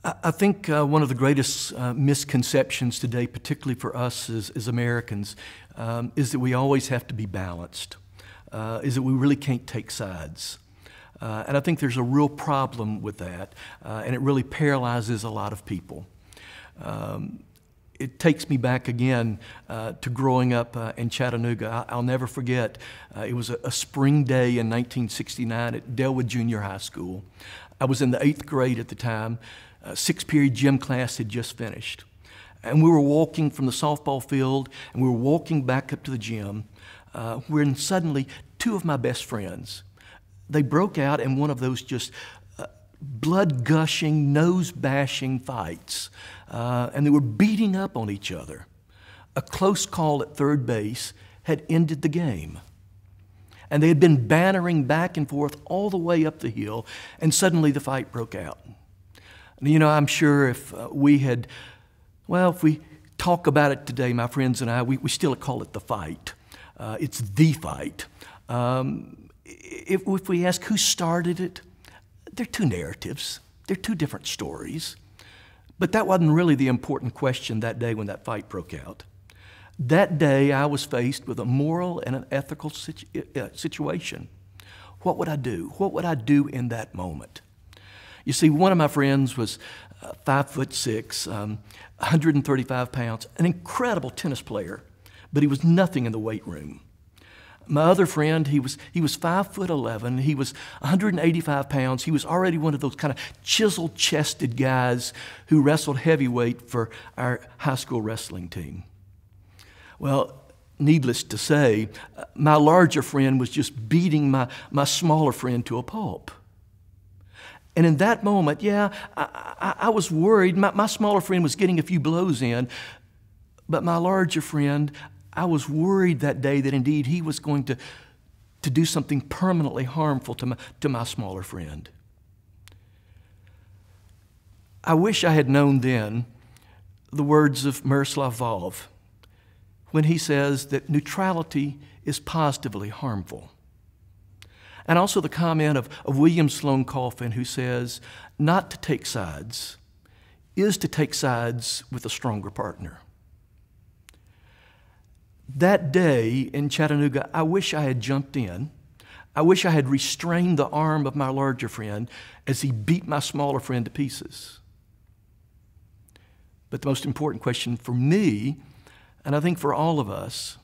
I think one of the greatest misconceptions today, particularly for us as Americans, is that we always have to be balanced, is that we really can't take sides. And I think there's a real problem with that, and it really paralyzes a lot of people. It takes me back again to growing up in Chattanooga. I'll never forget, it was a spring day in 1969 at Delwood Junior High School. I was in the 8th grade at the time. Sixth period gym class had just finished. And we were walking from the softball field, and we were walking back up to the gym, when suddenly two of my best friends, they broke out in one of those just blood-gushing, nose-bashing fights. And they were beating up on each other. A close call at third base had ended the game. And they had been bantering back and forth all the way up the hill, and suddenly the fight broke out. You know, I'm sure if if we talk about it today, my friends and I, we still call it the fight. It's the fight. If we ask who started it, they're two narratives. They're two different stories. But that wasn't really the important question that day when that fight broke out. That day, I was faced with a moral and an ethical situation. What would I do? What would I do in that moment? You see, one of my friends was 5'6", 135 pounds, an incredible tennis player, but he was nothing in the weight room. My other friend, he was 5'11", he was 185 pounds. He was already one of those kind of chisel-chested guys who wrestled heavyweight for our high school wrestling team. Well, needless to say, my larger friend was just beating my smaller friend to a pulp. And in that moment, I was worried. My smaller friend was getting a few blows in, but my larger friend, I was worried that day that indeed he was going to do something permanently harmful to my smaller friend. I wish I had known then the words of Miroslav Volf when he says that neutrality is positively harmful. And also the comment of William Sloane Coffin, who says, not to take sides is to take sides with a stronger partner. That day in Chattanooga, I wish I had jumped in. I wish I had restrained the arm of my larger friend as he beat my smaller friend to pieces. But the most important question for me, and I think for all of us,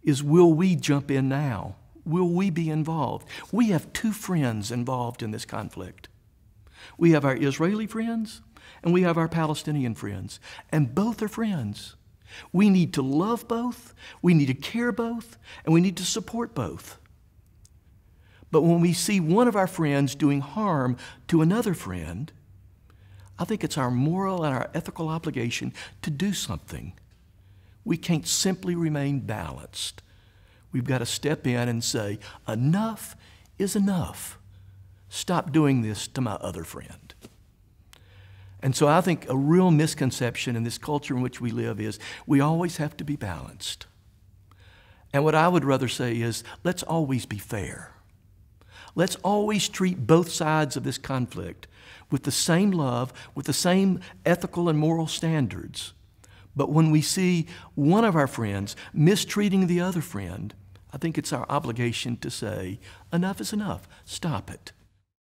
is will we jump in now? Will we be involved? We have two friends involved in this conflict. We have our Israeli friends and we have our Palestinian friends, and both are friends. We need to love both, we need to care both, and we need to support both. But when we see one of our friends doing harm to another friend, I think it's our moral and our ethical obligation to do something. We can't simply remain balanced. We've got to step in and say, enough is enough. Stop doing this to my other friend. And so I think a real misconception in this culture in which we live is we always have to be balanced. And what I would rather say is, let's always be fair. Let's always treat both sides of this conflict with the same love, with the same ethical and moral standards. But when we see one of our friends mistreating the other friend, I think it's our obligation to say, enough is enough. Stop it.